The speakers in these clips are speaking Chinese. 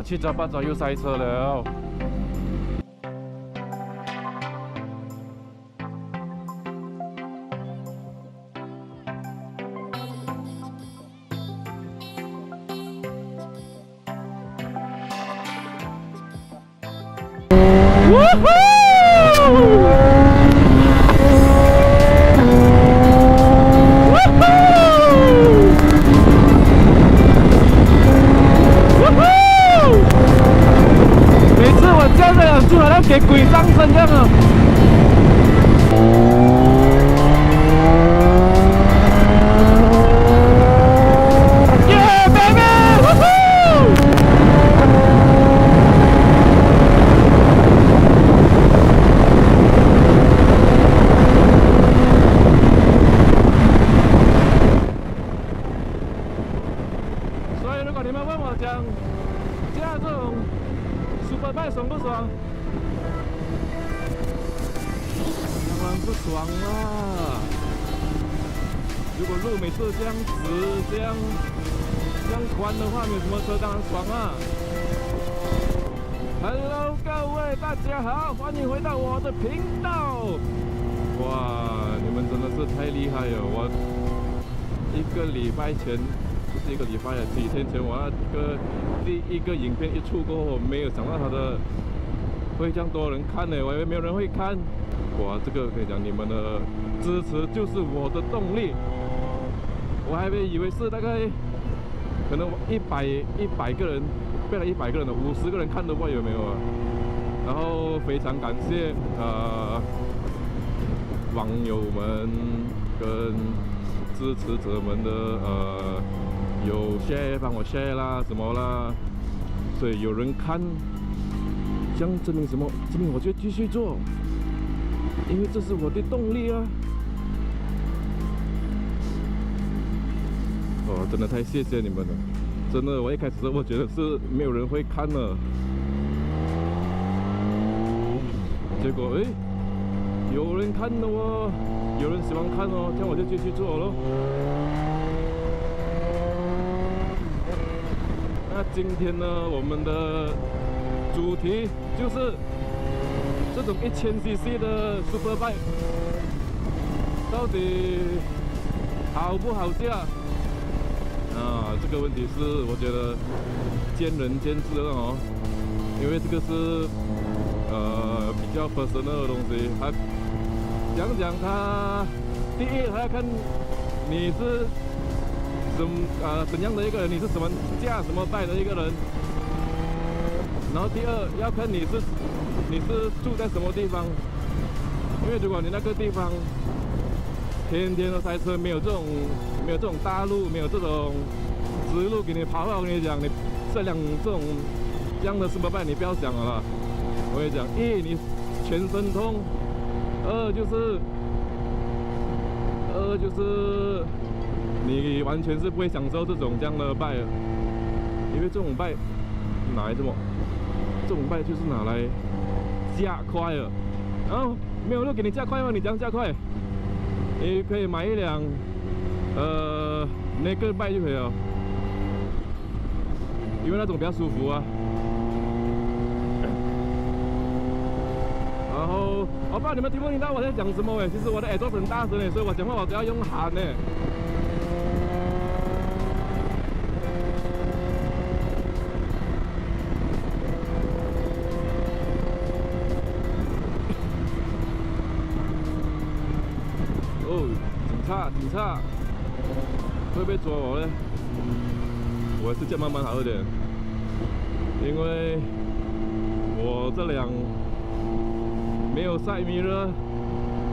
七早八早又塞车了。每次我这样的就好像给鬼上身这样啊！耶，baby！所以如果你们问我讲驾这种 Superbike 爽不爽？当然不爽啦！如果路每次这样直、这样宽的话，没有什么车当然爽啊！Hello， 各位大家好，欢迎回到我的频道。哇，你们真的是太厉害了！我一个礼拜前。不是一个礼拜了，几天前我那个第一个影片一出过后，我没有想到它的会这样多人看呢，我以为没有人会看。哇，这个可以讲你们的支持就是我的动力。我还以为是大概可能100个人，变了100个人了，50个人看的话有没有啊？然后非常感谢网友们跟支持者们的有 share 帮我 share 啦什么啦，所以有人看，这样证明什么？证明我就继续做，因为这是我的动力啊！哦，真的太谢谢你们了，真的，我一开始我觉得是没有人会看的，结果有人看的哦，有人喜欢看哦，这样我就继续做咯。那今天呢，我们的主题就是这种1000cc 的 Superbike 到底好不好驾啊？这个问题是我觉得见仁见智的哦，因为这个是比较 personal 的东西，他讲他第一他要看你是怎样的一个人，你是什么驾什么bike的一个人，然后第二要看你是住在什么地方，因为如果你那个地方天天都塞车，没有这种大路，没有这种直路给你跑，我跟你讲，你这样的 Superbike 你不要想了啦。我跟你讲，一你全身痛，二就是你完全是不会享受这样的bike，因为这种bike拿来什么？这种bike就是拿来加快的，然后没有路给你加快吗？你怎样加快？你可以买一辆naked bike 就可以了，因为那种比较舒服啊。然后我不知道你们听不听到我在讲什么其实我的耳朵很大声所以我讲话我都要用喊哦，警察会不会抓我呢？我是这慢慢好一点，因为我这辆没有side mirror，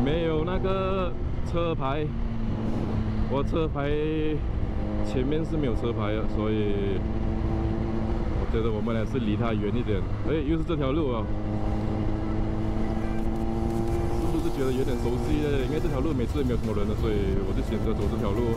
没有那个车牌，我车牌前面是没有车牌的，所以我觉得我们还是离它远一点。又是这条路啊，是不是觉得有点熟悉呢？因为这条路每次没有什么人的，所以我就选择走这条路。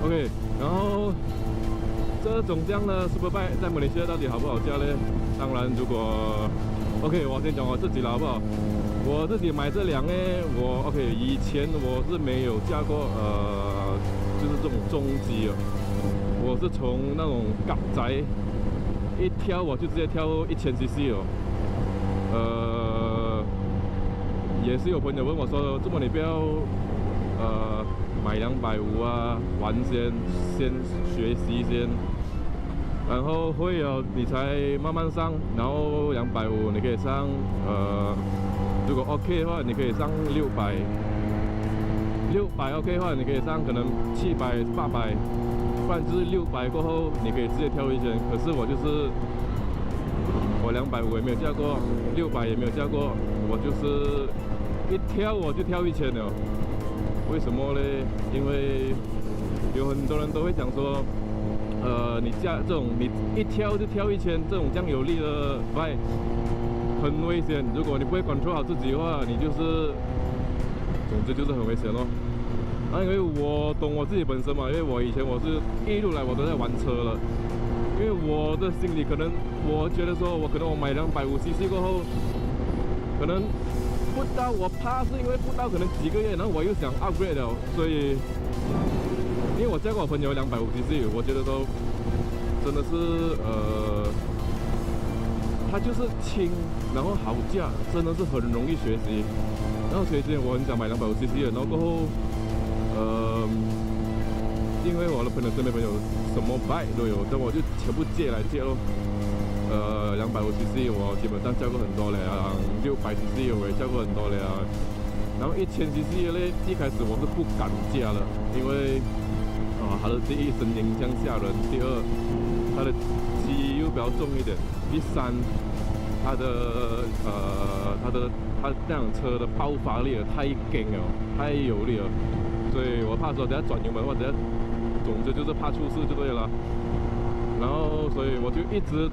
OK， 然后这样的 Superbike 在马来西亚到底好不好驾呢？当然，如果 OK， 我先讲我自己了好不好？我自己买这辆呢，我 OK， 以前我是没有驾过就是这种中级的，我是从那种港宅一跳我就直接跳1000cc 哦。也是有朋友问我说，怎么你不要买250啊，玩先学习先，然后会了你才慢慢上，然后250你可以上如果 OK 的话，你可以上600 OK 的话，你可以上可能700、800，不然就是600过后你可以直接跳1000。可是我就是我250也没有驾过，600也没有驾过，我就是一跳我就跳1000了。为什么呢？因为有很多人都会讲说，你驾这种你一跳就跳1000，这种这样有力的 bike 很危险。如果你不会管控好自己的话，你就是，总之就是很危险咯。因为我懂我自己本身嘛，因为我以前我是一路来我都在玩车了，因为我的心里可能我觉得说我买250cc 过后，可能不到，我怕是因为不到可能几个月，然后我又想 upgrade 了，所以因为我见过我朋友250cc，我觉得说真的是它就是轻，然后好驾，真的是很容易学习。然后所以之前我很想买250cc的，然后过后因为我的身边朋友什么 bike 都有，但我就全部借来借咯。250cc 我基本上驾过很多了，600cc 我也驾过很多了，然后1000cc 的呢，一开始我是不敢驾的，因为它的第一声音像吓人，第二它的机又比较重一点，第三它那辆车的爆发力太劲了，太有力了，所以我怕说等下转油门或者总之就是怕出事就对了。然后所以我就一直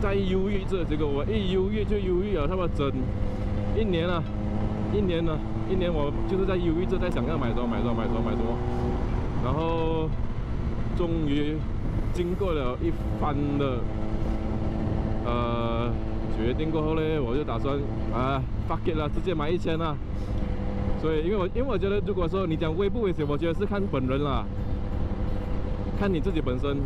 在犹豫着，结果我一犹豫就犹豫了差不多整1年了，一年我就是在犹豫着，在想要买什么，然后终于经过了一番的决定过后呢，我就打算fuck it 了，直接买1000啦。所以因为我觉得，如果说你讲危不危险，我觉得是看本人啦，看你自己本身。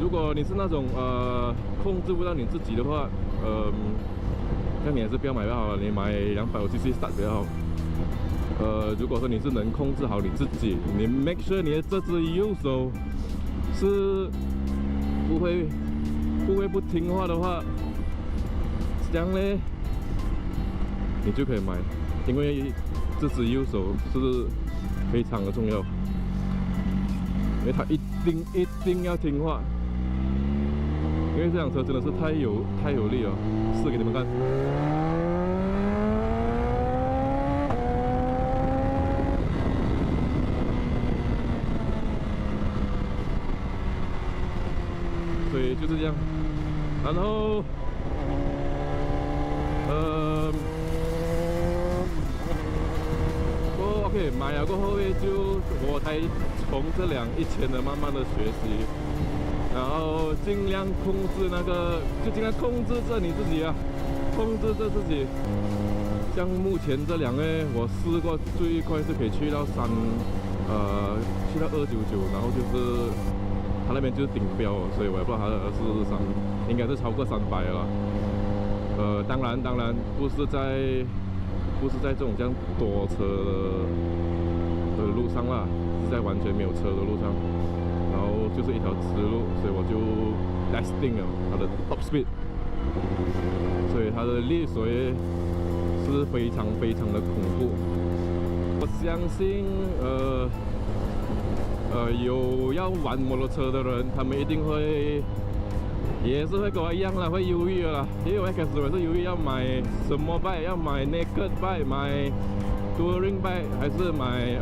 如果你是那种控制不到你自己的话，那你还是不要买比较好了，你买250cc start 比较好。如果说你是能控制好你自己，你 make sure 你的这只右手是不会不听话的话，这样呢，你就可以买，因为这只右手是非常的重要，因为它一定要听话。因为这辆车真的是太有力了，试给你们看。所以就是这样，然后OK 买了过后就我才从这辆1000的慢慢的学习。然后尽量控制就尽量控制着你自己啊，控制着自己。像目前这两位，我试过最快是可以去到299，然后就是它那边就是顶标，所以我也不知道它的243，应该是超过300了。当然不是在这种这样多车的路上啦，是在完全没有车的路上。然后就是一条直路，所以我就 testing 了它的 top speed， 所以它的裂水是非常的恐怖。我相信有要玩摩托车的人，他们一定也是会跟我一样啦，会犹豫的啦。因为我一开始我是犹豫要买什么 bike， 要买 naked bike， 买 touring bike， 还是买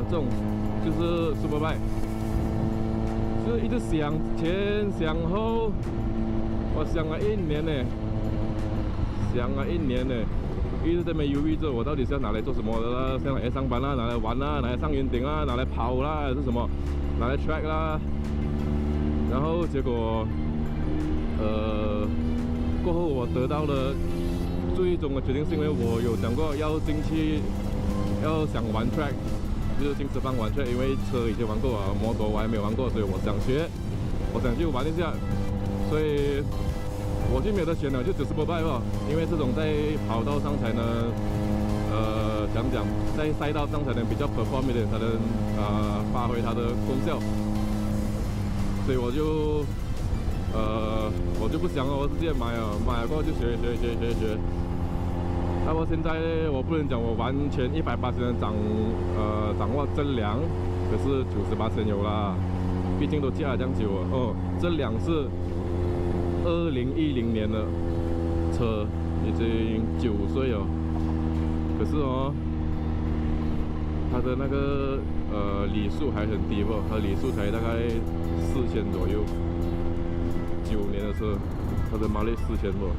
这种就是 super bike。就一直想前想后，我想了1年呢，一直在那边犹豫着，我到底是要拿来做什么的啦？是拿来上班啦，拿来玩啦，拿来上云顶啦，拿来跑啦，还是什么？拿来 track 啦。然后结果，过后我得到了最终的决定，是因为我有想过要想玩 track。就是进吃饭玩 track， 因为车以前玩过啊，摩托我还没有玩过，所以我想学。我想去玩一下，所以我就没有得选了，就只是 Superbike 吧，因为这种在跑道上才能，讲在赛道上才能比较 perform 一点，才能发挥它的功效，所以我就不想了，我直接买了过后就学。那我现在我不能讲我完全180%的掌握真梁，可是98%有啦，毕竟都驾了这样久了哦。这辆是2010年的车，已经9岁了，可是哦，它的那个里数还很低吧，它里数才大概4000左右。9年的车，它的马力4000多，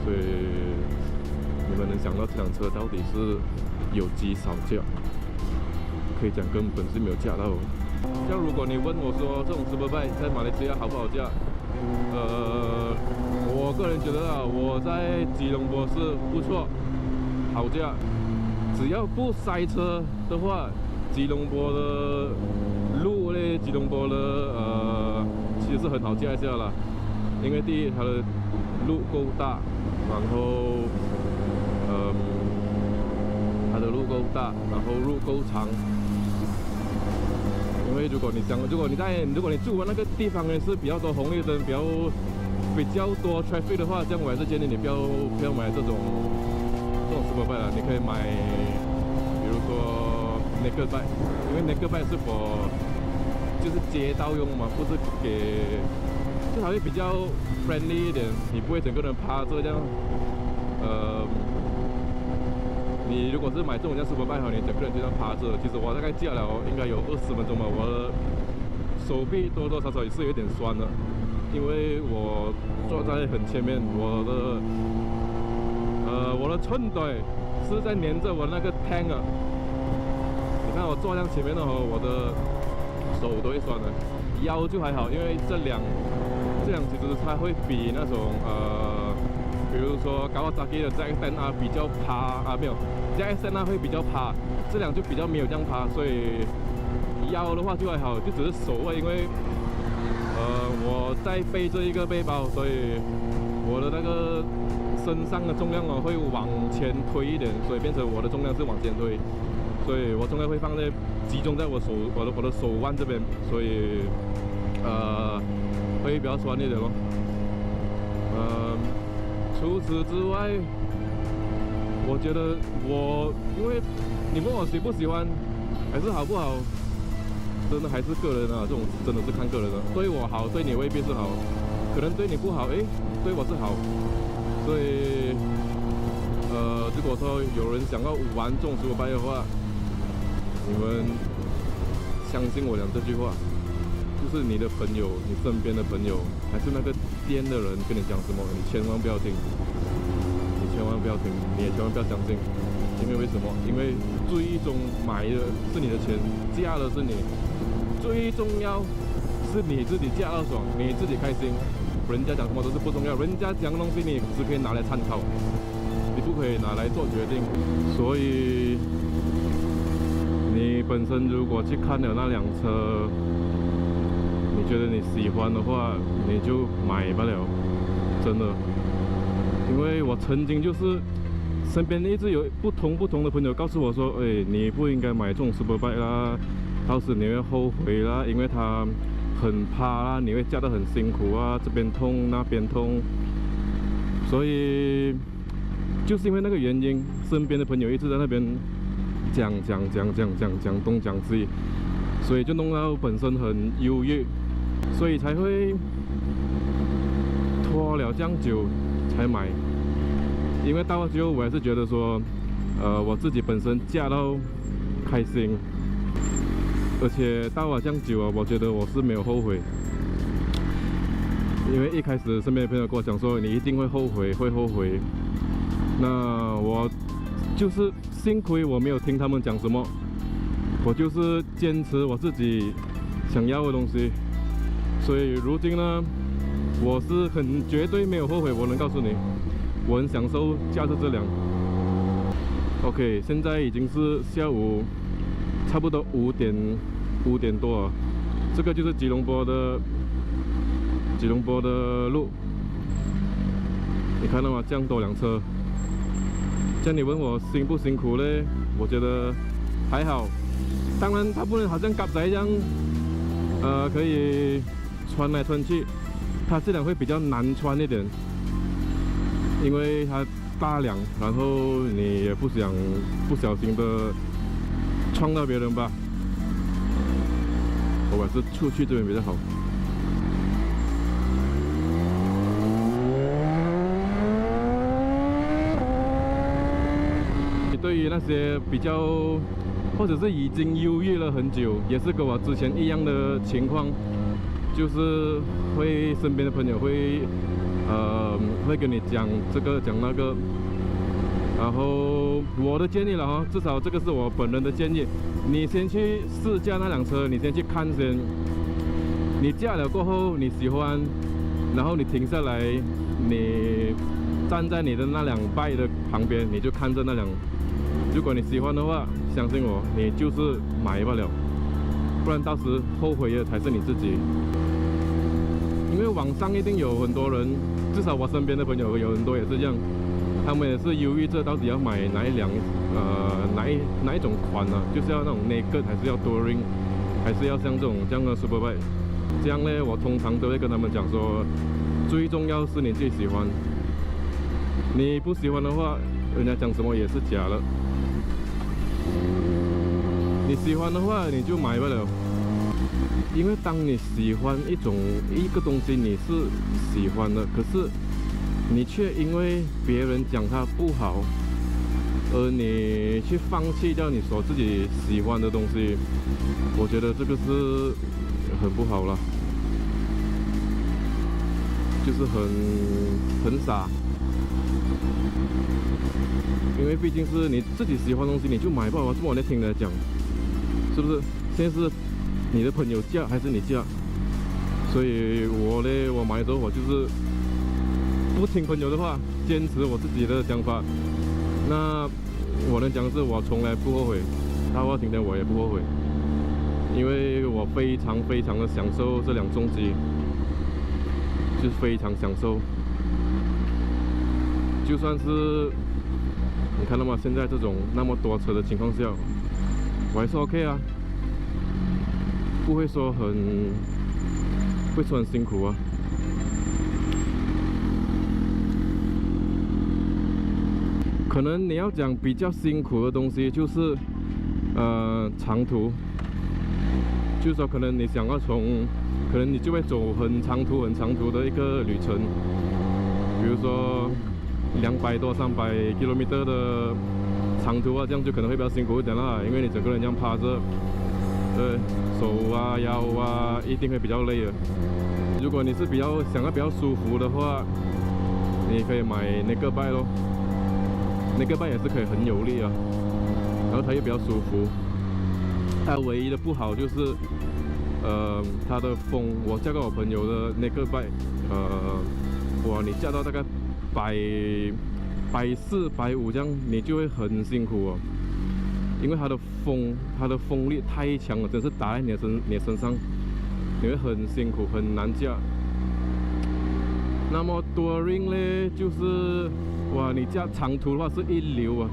所以你们能想到这辆车到底是有几少价？可以讲根本是没有驾到。像如果你问我说这种 Superbike 在马来西亚好不好驾？我个人觉得啊，我在吉隆坡是不错，好驾。只要不塞车的话，吉隆坡的路嘞，吉隆坡的其实是很好驾一下啦，因为第一它的路够大，然后它的路够大，然后路够长。因为如果你住的那个地方呢是比较多红绿灯，比较多 traffic 的话，这样我还是建议你不要买这种 Superbike 啦，你可以买，比如说 Naked Bike， 因为 Naked Bike 是就是街道用嘛，不是就它会比较 friendly 一点，你不会整个人趴着这样。你如果是买这种像 Superbike 你整个人就这样趴着，其实我大概驾了应该有20分钟吧，我的手臂多多少少也是有点酸的，因为我坐在很前面，我的寸腿是在粘着我那个 tank 啊。你看我坐在前面的话，我的手都会酸的，腰就还好，因为这辆其实它会比那种比如说Kawasaki的 ZX-10R 比较趴啊，没有 ZX-10R 会比较趴，这辆就比较没有这样趴，所以腰的话就还好，就只是手啊，因为我在背着一个背包，所以我的那个身上的重量会往前推一点，所以变成我的重量是往前推，所以我重量会集中在我的手腕这边，所以会比较酸一点咯。除此之外，我觉得因为你问我喜不喜欢，还是好不好，真的还是个人啊，这种真的是看个人的。对我好，对你未必是好，可能对你不好，对我是好。所以，如果说有人想要玩这种 Superbike 的话，你们相信我讲这句话，就是你的朋友，你身边的朋友，还是那个店的人跟你讲什么，你千万不要听，你千万不要听，你也千万不要相信，因为为什么？因为最终买的是你的钱，驾的是你，最重要是你自己驾到爽，你自己开心，人家讲什么都是不重要，人家讲的东西你只可以拿来参考，你不可以拿来做决定，所以你本身如果去看了那辆车，你觉得你喜欢的话，你就买不了，真的。因为我曾经就是身边一直有不同的朋友告诉我说，你不应该买这种 Superbike 啦，到时你会后悔啦，因为它很趴啦，你会驾得很辛苦啊，这边痛那边痛。所以就是因为那个原因，身边的朋友一直在那边讲东讲西，所以就弄到本身很忧郁，所以才会拖了这样久才买。因为到了最后我还是觉得说，我自己本身驾到开心，而且到了这样久啊，我觉得我是没有后悔。因为一开始身边的朋友跟我讲说，你一定会后悔，会后悔。那我就是幸亏我没有听他们讲什么，我就是坚持我自己想要的东西。所以如今呢，我是绝对没有后悔，我能告诉你，我很享受驾驶这辆。OK， 现在已经是下午差不多5点多了，这个就是吉隆坡的路，你看到吗？这样多辆车，这样你问我辛不辛苦嘞？我觉得还好。当然，它不能好像嘎仔一样，可以穿来穿去，它这辆会比较难穿一点，因为它大辆，然后你也不想不小心的撞到别人吧。我还是出去这边比较好。对于那些比较，或者是已经犹豫了很久，也是跟我之前一样的情况，就是会身边的朋友会，会跟你讲这个讲那个。然后我的建议了哈，至少这个是我本人的建议，你先去试驾那辆车，你先去看先。你驾了过后你喜欢，然后你停下来，你站在你的那辆 bike 的旁边，你就看着那辆。如果你喜欢的话，相信我，你就是买不了，不然到时后悔的才是你自己。因为网上一定有很多人，至少我身边的朋友有很多也是这样。他们也是犹豫着到底要买哪一辆，哪一种款呢？就是要那种 naked 还是要 touring， 还是要像这样的 superbike？ 这样呢，我通常都会跟他们讲说，最重要是你自己喜欢。你不喜欢的话，人家讲什么也是假的。你喜欢的话，你就买不了。因为当你喜欢一个东西，你是喜欢的，可是你却因为别人讲它不好，而你去放弃掉你自己喜欢的东西，我觉得这个是很不好了，就是很傻。因为毕竟是你自己喜欢的东西，你就买吧。这么我在听人家讲，是不是？现在是你的朋友驾还是你驾？所以我买的时候我就是不听朋友的话，坚持我自己的想法。那我能讲的是，我从来不后悔。他话听的我也不后悔，因为我非常非常的享受这辆重机，就是非常享受。就算是你看到吗？现在这种那么多车的情况下，我还是 OK 啊，不会说很辛苦啊。可能你要讲比较辛苦的东西，就是长途，就是说可能你想要可能你就会走很长途的一个旅程，比如说200多300 km 的长途啊，这样就可能会比较辛苦一点啦，因为你整个人这样趴着，手啊腰啊一定会比较累的。如果你是想要比较舒服的话，你可以买那个 bike 咯。那个 bike 也是可以很有力啊，然后它又比较舒服。它唯一的不好就是，它的风。我驾过我朋友的那个 bike，哇，你驾到大概140、150这样，你就会很辛苦哦，因为它的风力太强了，真是打在你的身上，你会很辛苦，很难驾。那么 touring 呢，就是哇，你驾长途的话是一流啊，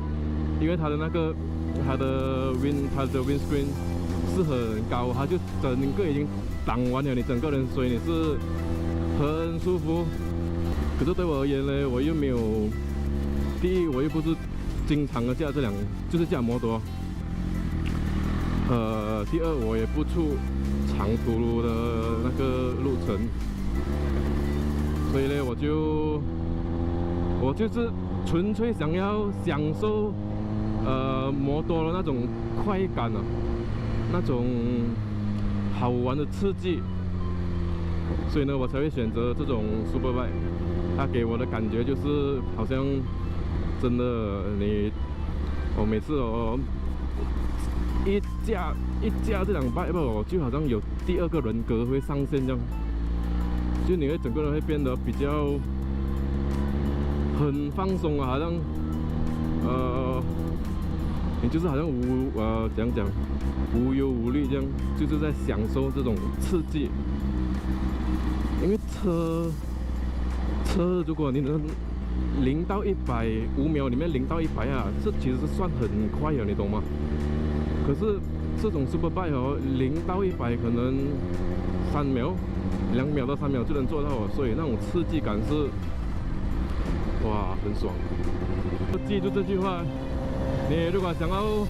因为它的windscreen 是很高，它就整个已经挡完了你整个人，所以你是很舒服。可是对我而言呢，我又没有，第一我又不是经常的驾就是驾摩托，第二我也不出长途的那个路程。所以呢，我就是纯粹想要享受，摩托的那种快感啊，那种好玩的刺激，所以呢，我才会选择这种 superbike。它给我的感觉就是好像真的我每次一驾这辆 bike 我就好像有第二个人格会上线这样。就你会整个人会变得比较很放松啊，好像你就是好像讲无忧无虑这样，就是在享受这种刺激。因为车，如果你能0到100，5秒里面0到100啊，这其实是算很快了，你懂吗？可是这种 Superbike 哦，0到100可能3秒、2秒到3秒就能做到哦，所以那种刺激感是，哇，很爽。记住这句话，你如果想要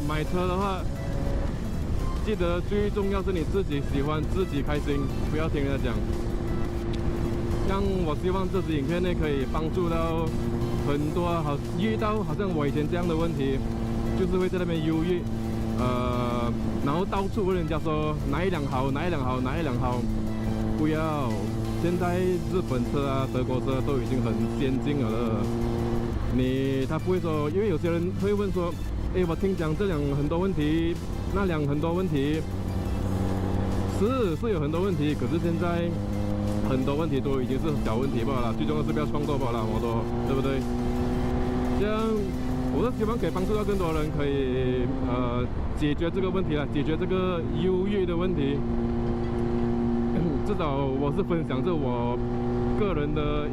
买车的话，记得最重要是你自己喜欢、自己开心，不要听人家讲。像我希望这支影片呢，可以帮助到很多遇到好像我以前这样的问题，就是会在那边犹豫，然后到处问人家说哪一辆好，哪一辆好，哪一辆好，不要。现在日本车啊、德国车都已经很先进了。他不会说，因为有些人会问说，哎，我听讲这辆很多问题，那辆很多问题，是有很多问题，可是现在很多问题都已经是小问题罢了，最重要是不要创作罢了，摩托，对不对？这样，我是希望可以帮助到更多人，可以解决这个问题啦，解决这个忧郁的问题。至少我是分享着我个人的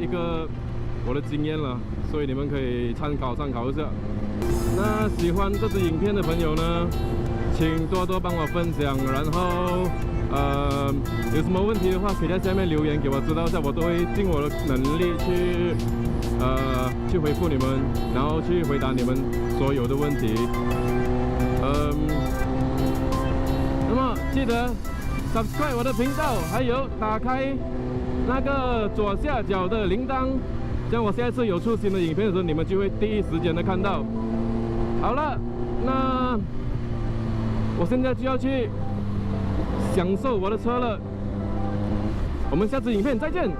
我的经验了，所以你们可以参考一下。那喜欢这支影片的朋友呢，请多多帮我分享，然后有什么问题的话，可以在下面留言给我知道一下，我都会尽我的能力去回复你们，然后去回答你们所有的问题。那么记得 subscribe 我的频道，还有打开那个左下角的铃铛，这样我下一次有出新的影片的时候，你们就会第一时间的看到。好了，那我现在就要去享受我的车了，我们下次影片再见。